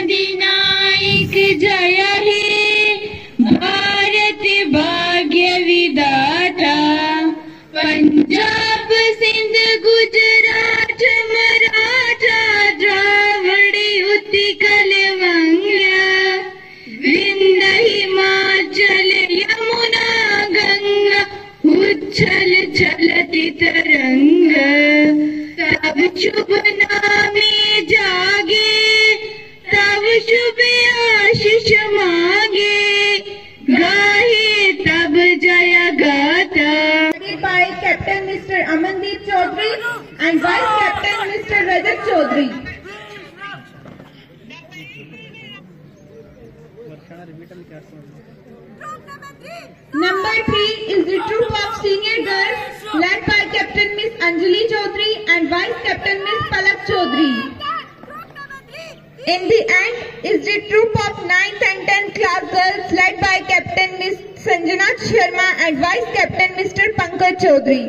अधिनायक जय हे भारत भाग्य विधाता। पंजाब सिंध गुजरात मराठा द्राविड़ उत्कल वंग विंध्य हिमाचल यमुना गंगा उच्छल चलति तरंग। तब शुभ नामे जागे तब शुभ आशीष मांगे गाहे तब जय गाथा। By Captain Mr. Amandeep Chaudhary and Vice Captain Mr. Rajat Chaudhary. Number 3 is the troop of senior girls led by Captain Miss Anjali Chaudhary and Vice Captain Miss Palak Chaudhary. In the end is the troop of 9th and 10th class girls led by Captain Miss Sanjana Sharma and Vice Captain Mr. Pankaj Chaudhary.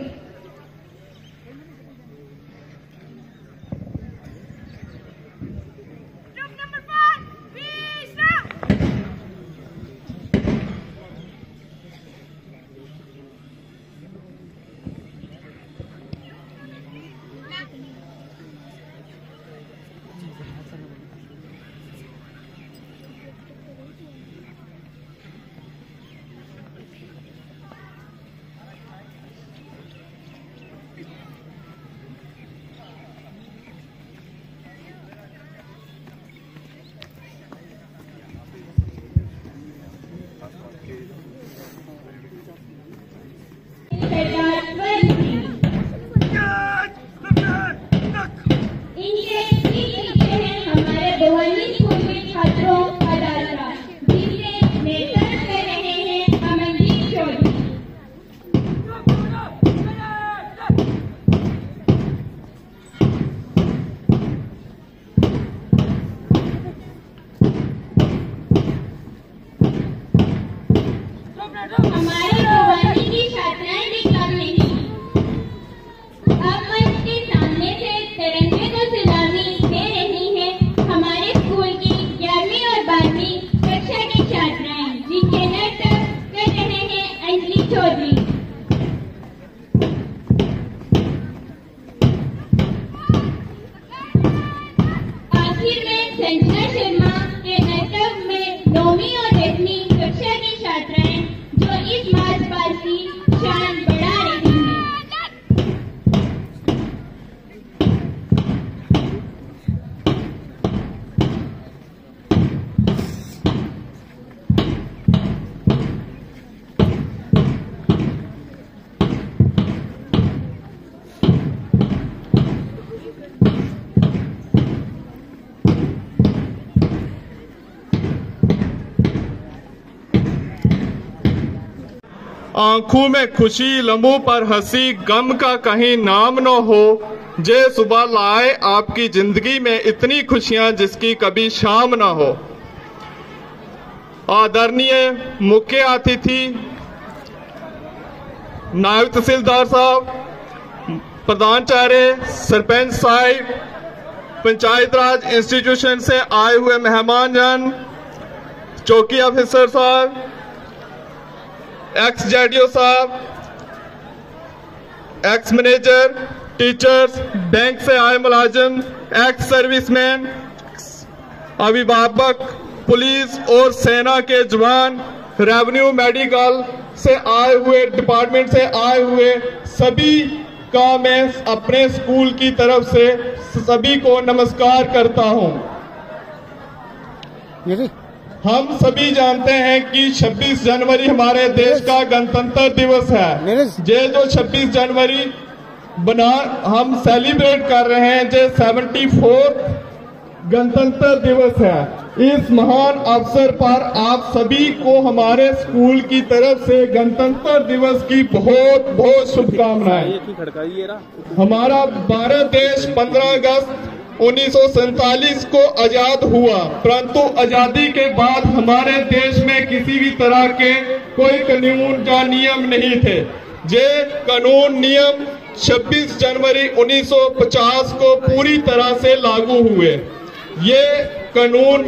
आंखों में खुशी लम्हों पर हंसी गम का कहीं नाम न हो। जे सुबह लाए आपकी जिंदगी में इतनी खुशियां जिसकी कभी शाम न हो। आदरणीय मुख्य अतिथि नायब तहसीलदार साहब, प्रधानाचार्य, सरपंच साहिब, पंचायत राज इंस्टीट्यूशन से आए हुए मेहमान जन, चौकी ऑफिसर साहब, एक्स जेडीओ साहब, एक्स मैनेजर, टीचर्स, बैंक से आए मुलाजिम, एक्स सर्विसमैन, अभिभावक, पुलिस और सेना के जवान, रेवेन्यू, मेडिकल से आए हुए, डिपार्टमेंट से आए हुए सभी का मैं अपने स्कूल की तरफ से सभी को नमस्कार करता हूं। हम सभी जानते हैं कि 26 जनवरी हमारे देश का गणतंत्र दिवस है। ये जो 26 जनवरी हम सेलिब्रेट कर रहे हैं, जो 74 गणतंत्र दिवस है। इस महान अवसर पर आप सभी को हमारे स्कूल की तरफ से गणतंत्र दिवस की बहुत बहुत शुभकामनाएं। हमारा भारत देश 15 अगस्त 1947 को आजाद हुआ, परंतु आजादी के बाद हमारे देश में किसी भी तरह के कोई कानून या नियम नहीं थे। ये कानून नियम 26 जनवरी 1950 को पूरी तरह से लागू हुए। ये कानून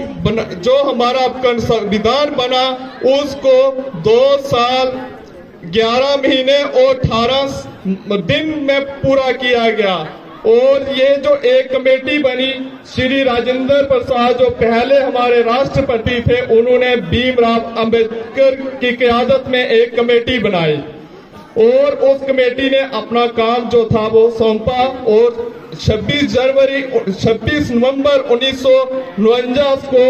जो हमारा संविधान बना उसको 2 साल 11 महीने और 18 दिन में पूरा किया गया। और ये जो एक कमेटी बनी, श्री राजेंद्र प्रसाद जो पहले हमारे राष्ट्रपति थे, उन्होंने भीमराव अंबेडकर की क़यादत में एक कमेटी बनाई और उस कमेटी ने अपना काम जो था वो सौंपा और 26 नवंबर 1949 को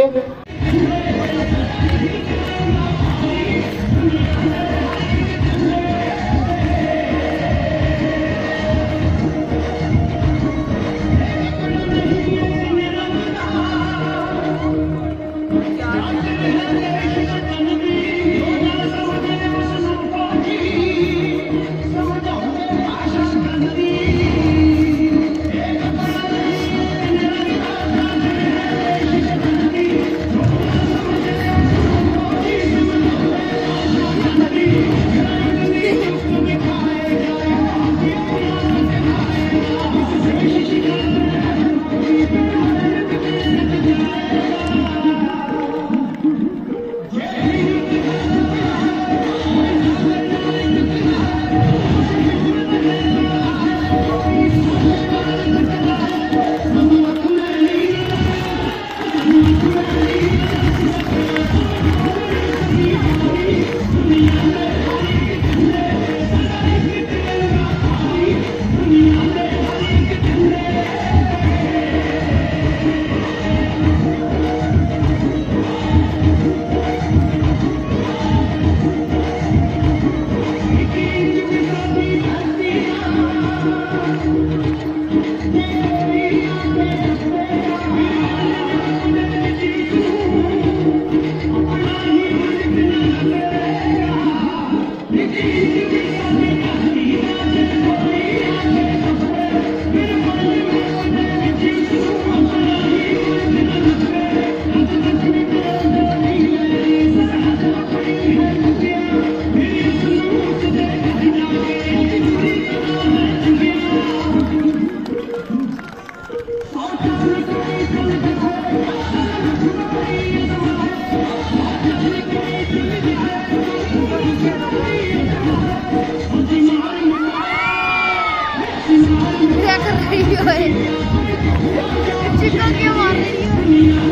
चिक्का क्यों मार रही है?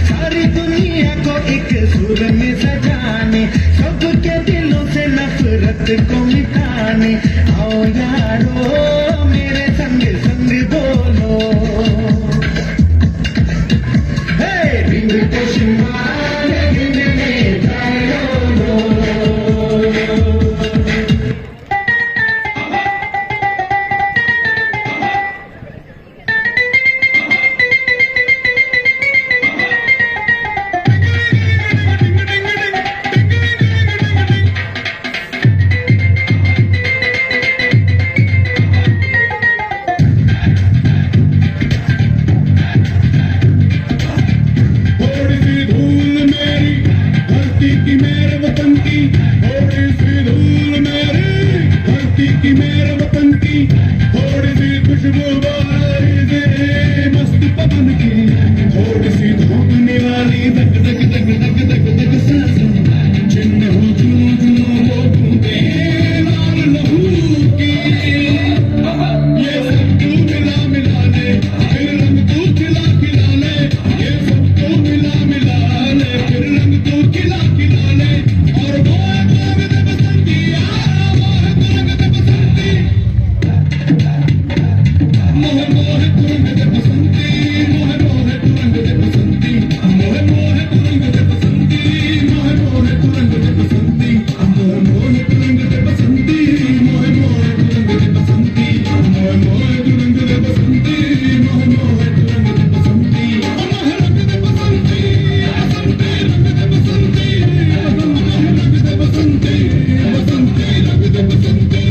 सारी दुनिया को एक सुर में सजाने, सबके दिलों से नफरत को मिटाने। आओ यारो मेरे संग संग बोलो, हे रिंग को शिमारे रिंग में जाओ। वतन की थोड़ी सी खुशबू बारिश मस्त पवन की थोड़ी सी धोने वाली धक धक धक धक धक धक सांसों जिन हो जुनू जुनू वो बूंदे लाल लहू की ये सब तू मिला मिला ले फिर रंग तू खिला खिला ले ये सब तू मिला मिला ले फिर रंग तू खिला खिला ले और वो है रंग दे बसंती वो है रंग दे बसंती मोहे मोहे तू रंग दे बसंती मोहे मोहे तू रंग दे बसंती मोहे मोहे तू रंग दे बसंती मोहे मोहे तू रंग दे बसंती मोहे मोहे तू रंग दे बसंती मोहे मोहे तू रंग दे बसंती मोहे मोहे तू रंग दे बसंती मोहे मोहे तू रंग दे बसंती मोहे रंग दे बसंती बसंती रंग दे बसंती रंग दे बसंती बसंती रंग दे बसंती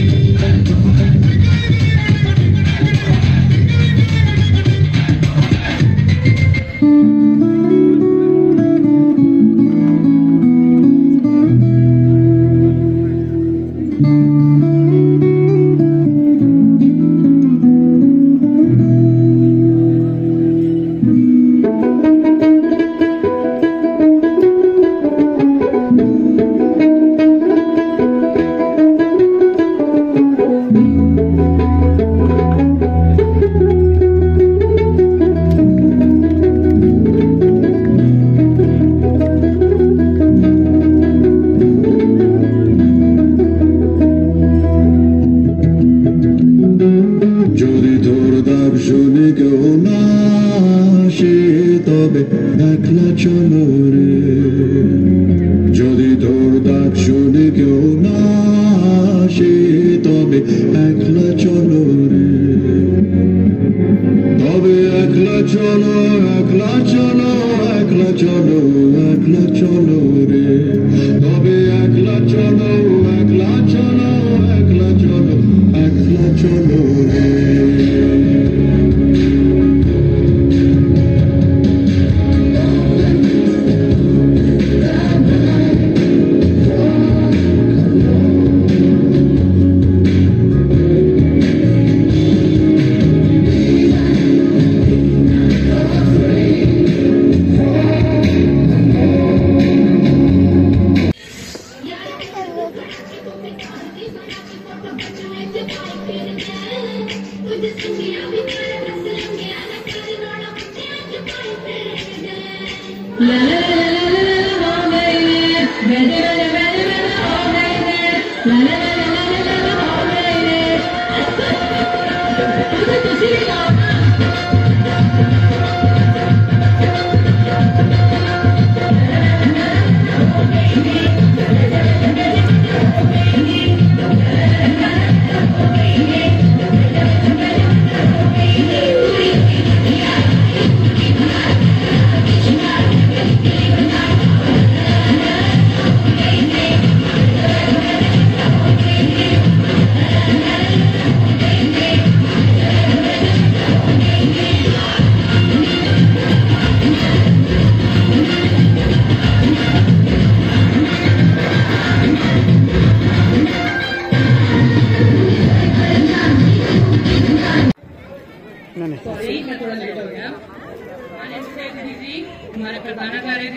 हमारे प्रधान कार्य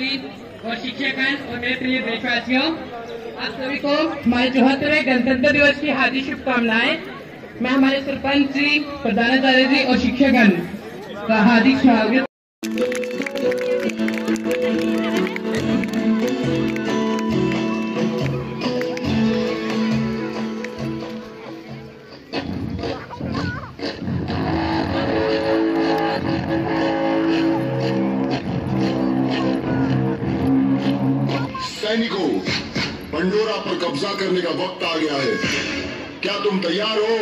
और शिक्षकगण और मेरे प्रिय देशवासियों, आप सभी को हमारे 74वें गणतंत्र दिवस की हार्दिक शुभकामनाएं। मैं हमारे सरपंच जी, प्रधानाचार्य जी और शिक्षकगण का हार्दिक स्वागत। सैनिकों, पंडोरा पर कब्जा करने का वक्त आ गया है। क्या तुम तैयार हो?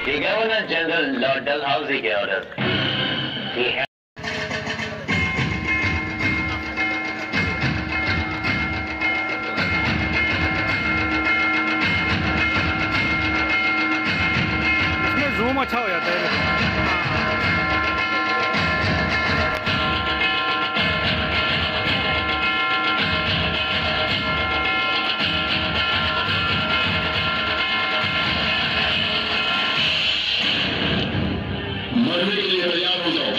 The Governor General Lord Dalhousie के ऑर्डर he has इसमें जूम अच्छा हो जाता है। मरने के लिए तैयार हो जाओ।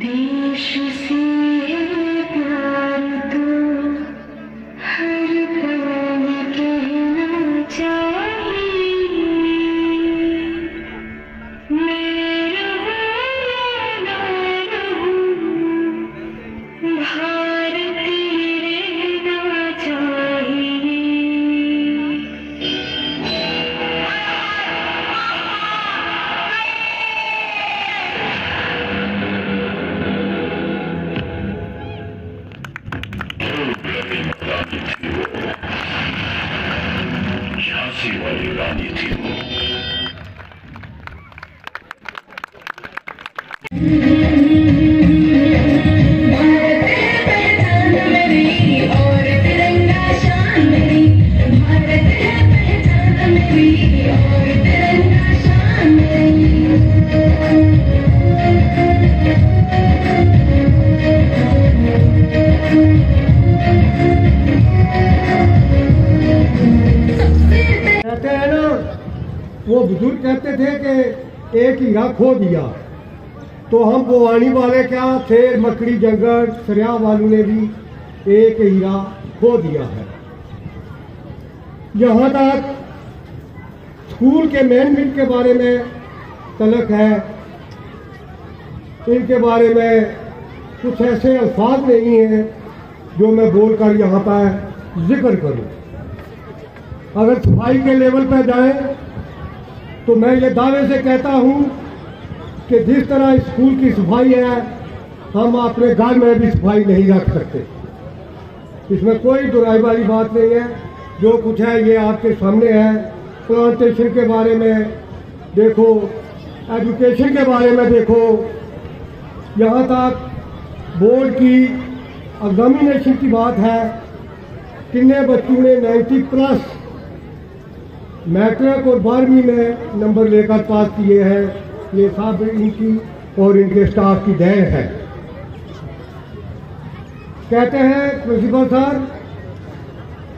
देश से प्यार तो हर पल कहना चाहिए। मैं रहूं ना रहूं, भारती रहना चाहिए। झांसी वाली रानी थी वो। भारत है पहचान मेरी और तिरंगा शान मेरी। भारत है पहचान मेरी और तिरंगा शान मेरी। कहते हैं ना, वो बुजुर्ग कहते थे कि एक हीरा खो दिया, तो हम गोवानी वाले क्या शेर मकड़ी जंगल सरिया वालों ने भी एक हीरा खो दिया है। यहाँ तक स्कूल के मैनेजमेंट के बारे में तलक है, इनके बारे में कुछ ऐसे अल्फाज नहीं हैं जो मैं बोलकर यहाँ पर जिक्र करूँ। अगर सफाई के लेवल पर जाएं तो मैं ये दावे से कहता हूँ कि जिस तरह स्कूल की सफाई है, हम अपने घर में भी सफाई नहीं रख सकते। इसमें कोई दुराई वाली बात नहीं है। जो कुछ है ये आपके सामने है। प्लांटेशन के बारे में देखो, एजुकेशन के बारे में देखो, यहाँ तक बोर्ड की एग्जामिनेशन की बात है, कितने बच्चों ने 90+ मैट्रिक और 12वीं में नंबर लेकर पास किए हैं। ये सब इनकी और इनके स्टाफ की देन है। कहते हैं प्रिंसिपल सर,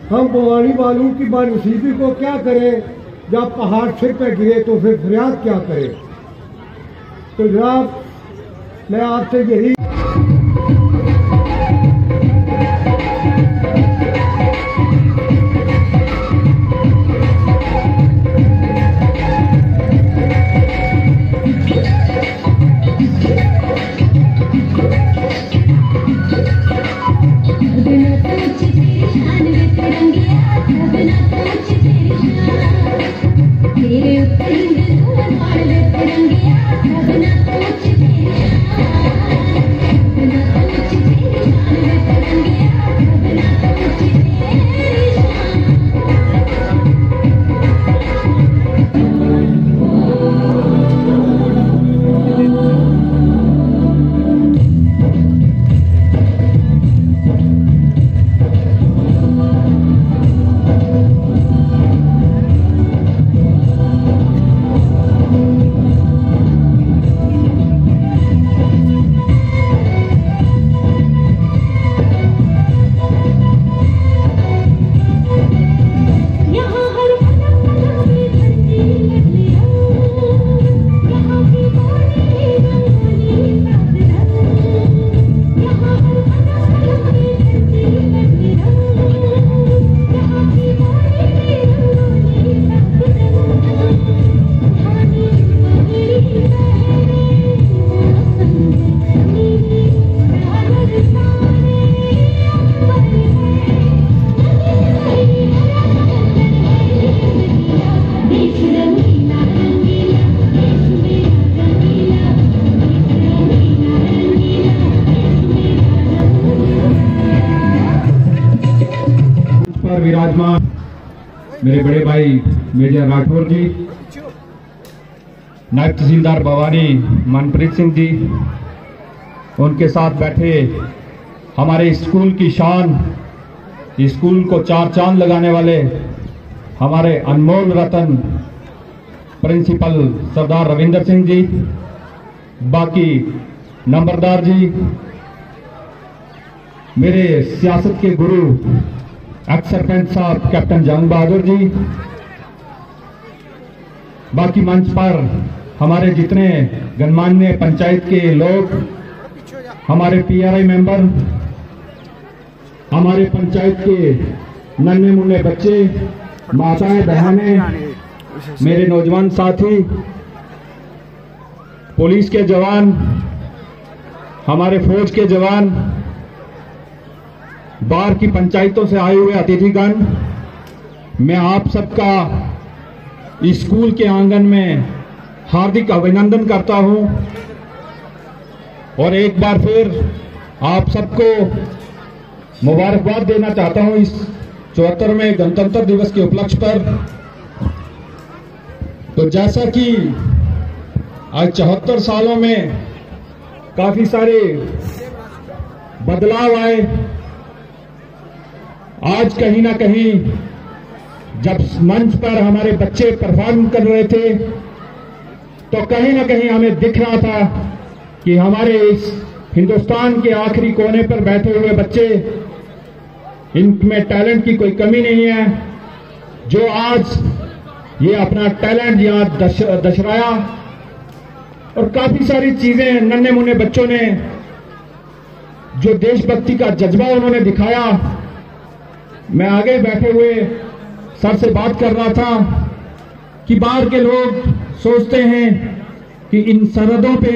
हम गोवानी वालों की बदनसीबी को क्या करें, जब पहाड़ सिर पे गिरे तो फिर फरियाद क्या करें। तो जनाब, मैं आपसे यही तेरे पर विराजमान मेरे बड़े भाई मेजर राठौर जी, नायब तहसीलदार भवानी मनप्रीत सिंह जी, उनके साथ बैठे हमारे स्कूल की शान, स्कूल को चार चांद लगाने वाले हमारे अनमोल रतन प्रिंसिपल सरदार रविंदर सिंह जी, बाकी नंबरदार जी, मेरे सियासत के गुरु एक्स सरपंच साहब कैप्टन जंग बहादुर जी, बाकी मंच पर हमारे जितने गणमान्य पंचायत के लोग, हमारे पीआरआई मेंबर, हमारे पंचायत के नन्हे मुन्ने बच्चे, माताएं बहनें, मेरे नौजवान साथी, पुलिस के जवान, हमारे फौज के जवान, बाहर की पंचायतों से आए हुए अतिथिगण, मैं आप सबका स्कूल के आंगन में हार्दिक अभिनंदन करता हूं और एक बार फिर आप सबको मुबारकबाद देना चाहता हूं इस 74वें गणतंत्र दिवस के उपलक्ष्य पर। तो जैसा कि आज 74 सालों में काफी सारे बदलाव आए, आज कहीं ना कहीं जब मंच पर हमारे बच्चे परफॉर्म कर रहे थे तो कहीं ना कहीं हमें दिख रहा था कि हमारे इस हिंदुस्तान के आखिरी कोने पर बैठे हुए बच्चे, इनमें टैलेंट की कोई कमी नहीं है। जो आज ये अपना टैलेंट यहाँ दर्शाया और काफी सारी चीजें नन्हे मुन्ने बच्चों ने जो देशभक्ति का जज्बा उन्होंने दिखाया। मैं आगे बैठे हुए सर से बात कर रहा था कि बाहर के लोग सोचते हैं कि इन सरहदों पे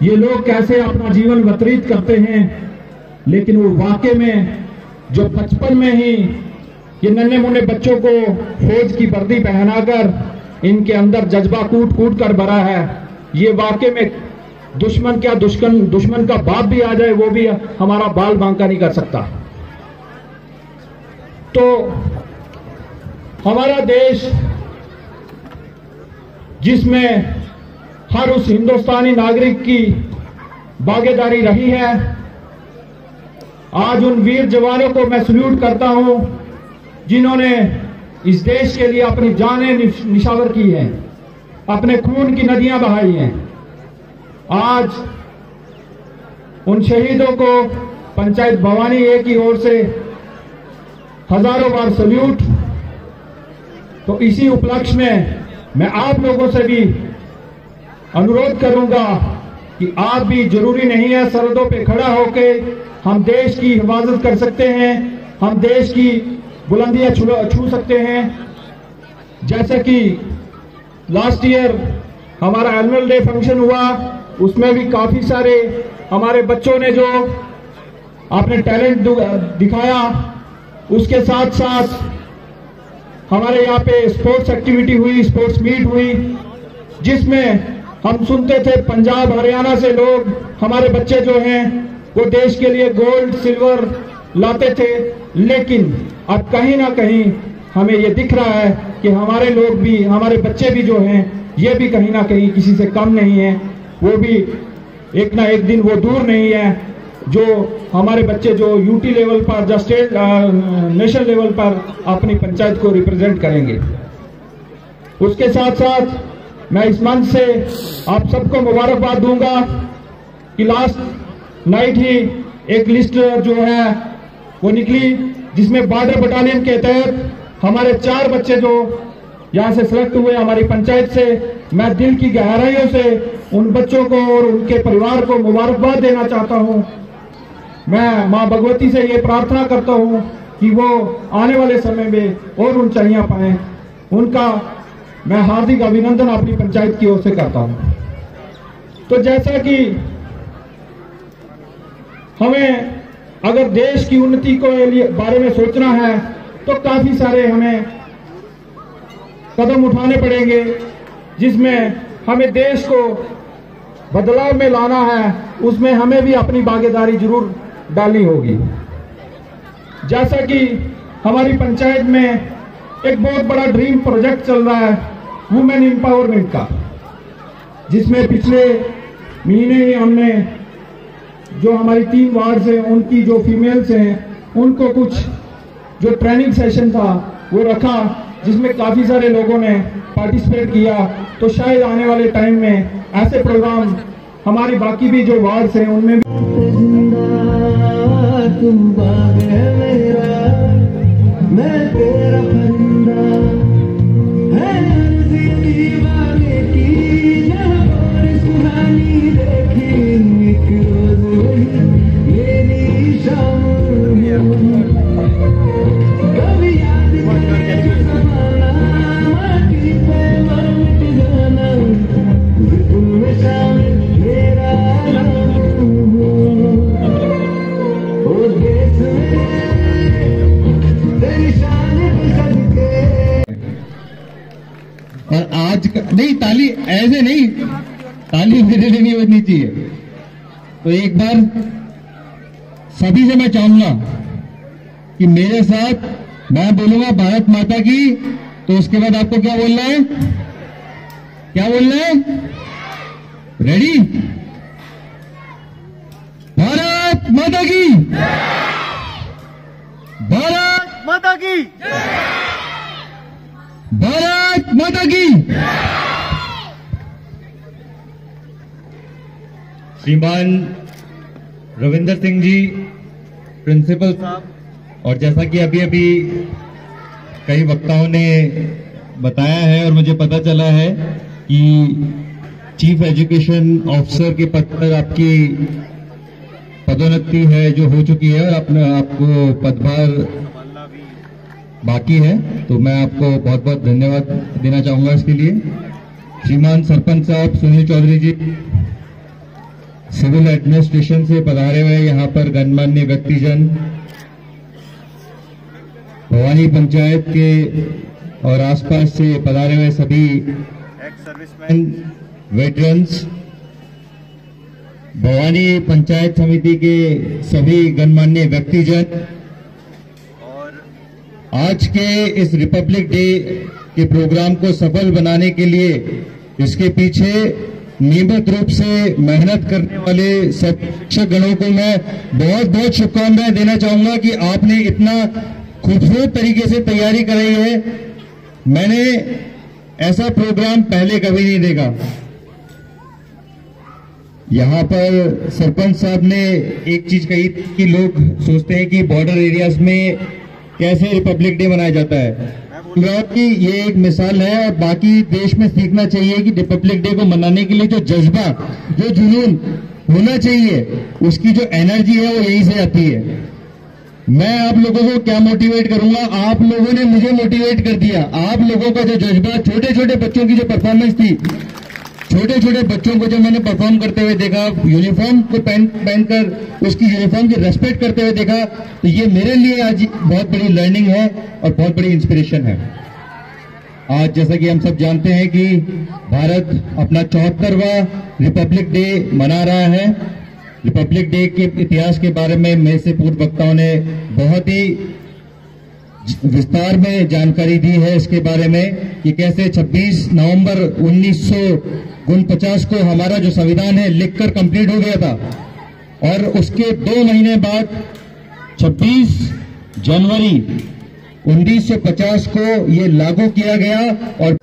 ये लोग कैसे अपना जीवन व्यतीत करते हैं, लेकिन वो वाकई में जो बचपन में ही ये नन्हे मुन्ने बच्चों को फौज की वर्दी पहनाकर इनके अंदर जज्बा कूट कूट कर भरा है, ये वाकई में दुश्मन का बाप भी आ जाए वो भी हमारा बाल बांका नहीं कर सकता। तो हमारा देश जिसमें हर उस हिंदुस्तानी नागरिक की भागीदारी रही है, आज उन वीर जवानों को मैं सल्यूट करता हूं जिन्होंने इस देश के लिए अपनी जानें निछावर की हैं, अपने खून की नदियां बहाई हैं। आज उन शहीदों को पंचायत भवानी ए की ओर से हजारों बार सल्यूट। तो इसी उपलक्ष्य में मैं आप लोगों से भी अनुरोध करूंगा कि आप भी, जरूरी नहीं है सरहदों पे खड़ा होके हम देश की हिफाजत कर सकते हैं, हम देश की बुलंदियां छू सकते हैं। जैसे कि लास्ट ईयर हमारा एनुअल डे फंक्शन हुआ, उसमें भी काफी सारे हमारे बच्चों ने जो अपने टैलेंट दिखाया, उसके साथ साथ हमारे यहाँ पे स्पोर्ट्स एक्टिविटी हुई, स्पोर्ट्स मीट हुई, जिसमें हम सुनते थे पंजाब हरियाणा से लोग, हमारे बच्चे जो हैं वो देश के लिए गोल्ड सिल्वर लाते थे, लेकिन अब कहीं ना कहीं हमें ये दिख रहा है कि हमारे लोग भी, हमारे बच्चे भी जो हैं ये भी कहीं ना कहीं किसी से कम नहीं है। वो भी एक ना एक दिन वो दूर नहीं है जो हमारे बच्चे जो यूटी लेवल पर, जो स्टेट नेशनल लेवल पर अपनी पंचायत को रिप्रेजेंट करेंगे। उसके साथ साथ मैं इस मंच से आप सबको मुबारकबाद दूंगा कि लास्ट नाइट ही एक लिस्ट जो है वो निकली, जिसमें बॉर्डर बटालियन के तहत हमारे 4 बच्चे जो यहाँ से सिलेक्ट हुए हमारी पंचायत से। मैं दिल की गहराइयों से उन बच्चों को और उनके परिवार को मुबारकबाद देना चाहता हूँ। मैं मां भगवती से ये प्रार्थना करता हूँ कि वो आने वाले समय में और ऊंचाइयां पाएं। उनका मैं हार्दिक अभिनंदन अपनी पंचायत की ओर से करता हूँ। तो जैसा कि हमें अगर देश की उन्नति को बारे में सोचना है तो काफी सारे हमें कदम उठाने पड़ेंगे, जिसमें हमें देश को बदलाव में लाना है, उसमें हमें भी अपनी भागीदारी जरूर डालनी होगी। जैसा कि हमारी पंचायत में एक बहुत बड़ा ड्रीम प्रोजेक्ट चल रहा है वुमेन एम्पावरमेंट का, जिसमें पिछले महीने ही हमने जो हमारी 3 वार्ड्स हैं उनकी जो फीमेल्स हैं उनको कुछ जो ट्रेनिंग सेशन था वो रखा, जिसमें काफी सारे लोगों ने पार्टिसिपेट किया। तो शायद आने वाले टाइम में ऐसे प्रोग्राम हमारी बाकी भी जो वार्ड्स हैं उनमें भी मैं तेरा बंदा है, अर्ज़ी दीवाने की और सुहानी देखी एक रोज वही मेरी शाम। कभी याद जमाना माटी पे मिट जाना, में शामिल मेरा नाम ओ देश में और आज नहीं ताली ऐसे नहीं, ताली मेरे लिए नहीं बजनी चाहिए। तो एक बार सभी से मैं चाहूंगा कि मेरे साथ मैं बोलूंगा भारत माता की, तो उसके बाद आपको क्या बोलना है, क्या बोलना है? रेडी? भारत माता की, भारत माता की, भारत माता की। श्रीमान रविंदर सिंह जी प्रिंसिपल साहब, और जैसा कि अभी अभी कई वक्ताओं ने बताया है और मुझे पता चला है कि चीफ एजुकेशन ऑफिसर के पद पर आपकी पदोन्नति है जो हो चुकी है और आपको पदभार बाकी है, तो मैं आपको बहुत बहुत धन्यवाद देना चाहूंगा इसके लिए। श्रीमान सरपंच साहब सुनील चौधरी जी सिविल एडमिनिस्ट्रेशन से पधारे हुए यहाँ पर गणमान्य व्यक्तिजन, भवानी पंचायत के और आसपास से पधारे हुए सभी ex serviceman, veterans, Bhavani panchayat समिति के सभी गणमान्य व्यक्तिजन, आज के इस रिपब्लिक डे के प्रोग्राम को सफल बनाने के लिए इसके पीछे नियमित रूप से मेहनत करने वाले सब शिक्षक गणों को मैं बहुत बहुत शुभकामनाएं देना चाहूंगा कि आपने इतना खूबसूरत तरीके से तैयारी कराई है। मैंने ऐसा प्रोग्राम पहले कभी नहीं देखा। यहाँ पर सरपंच साहब ने एक चीज कही कि लोग सोचते हैं कि बॉर्डर एरियाज में कैसे रिपब्लिक डे मनाया जाता है। मैं बोल रहा हूं कि ये एक मिसाल है और बाकी देश में सीखना चाहिए कि रिपब्लिक डे को मनाने के लिए जो जज्बा, जो जुनून होना चाहिए, उसकी जो एनर्जी है वो यहीं से आती है। मैं आप लोगों को क्या मोटिवेट करूंगा, आप लोगों ने मुझे मोटिवेट कर दिया। आप लोगों का जो जज्बा, छोटे छोटे बच्चों की जो परफॉर्मेंस थी, छोटे छोटे बच्चों को जब मैंने परफॉर्म करते हुए देखा, यूनिफॉर्म को पहनकर उसकी यूनिफॉर्म की रेस्पेक्ट करते हुए देखा, तो ये मेरे लिए आज बहुत बड़ी लर्निंग है और बहुत बड़ी इंस्पिरेशन है। आज जैसा कि हम सब जानते हैं कि भारत अपना 74वां रिपब्लिक डे मना रहा है। रिपब्लिक डे के इतिहास के बारे में मेरे से पूर्व वक्ताओं ने बहुत ही विस्तार में जानकारी दी है इसके बारे में कि कैसे 26 नवंबर 1949 को हमारा जो संविधान है लिखकर कंप्लीट हो गया था और उसके 2 महीने बाद 26 जनवरी 1950 को ये लागू किया गया। और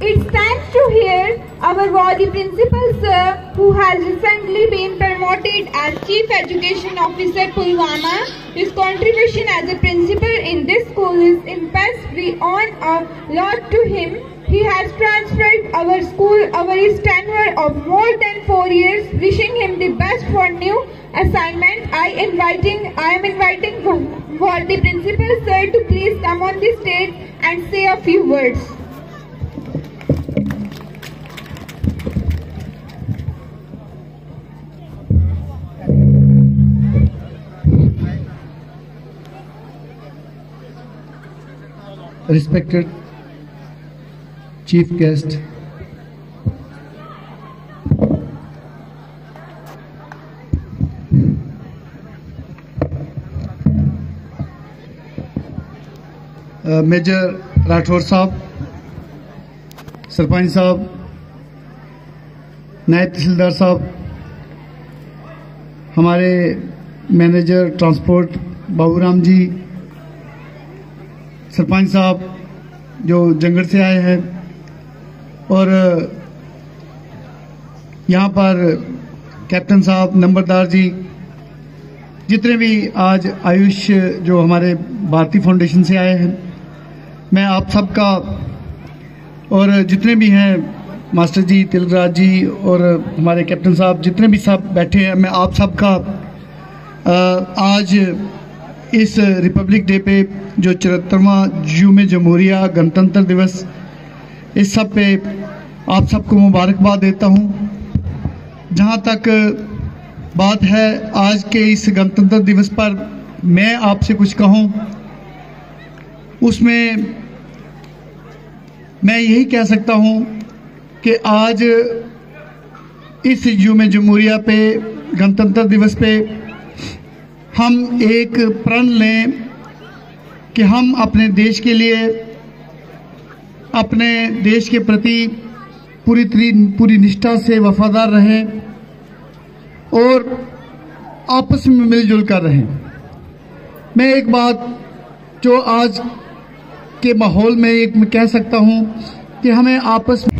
It's time to hear our Wadi Principal Sir, who has recently been promoted as Chief Education Officer Pulwama. His contribution as a principal in this school is immense. We owe a lot to him. He has transferred our school over his tenure of more than 4 years. Wishing him the best for new assignment. I am inviting Wadi Principal Sir to please come on the stage and say a few words. Respected Chief Guest, major Rathore साहब, सरपंच साहब, नायब तहसीलदार साहब, हमारे manager transport Baburam ji, sarpanch साहब जो जंगल से आए हैं, और यहाँ पर कैप्टन साहब, नंबरदार जी, जितने भी आज आयुष जो हमारे भारती फाउंडेशन से आए हैं, मैं आप सबका, और जितने भी हैं मास्टर जी, तिलकराज जी और हमारे कैप्टन साहब, जितने भी सब बैठे हैं, मैं आप सबका आज इस रिपब्लिक डे पे जो 74वां यूम जमहूरिया गणतंत्र दिवस, इस सब पे आप सबको मुबारकबाद देता हूँ। जहाँ तक बात है आज के इस गणतंत्र दिवस पर मैं आपसे कुछ कहूँ, उसमें मैं यही कह सकता हूँ कि आज इस यूम जमहूरिया पे, गणतंत्र दिवस पे हम एक प्रण लें कि हम अपने देश के लिए, अपने देश के प्रति पूरी निष्ठा से वफादार रहें और आपस में मिलजुल कर रहें। मैं एक बात जो आज के माहौल में एक मैं कह सकता हूं कि हमें आपस में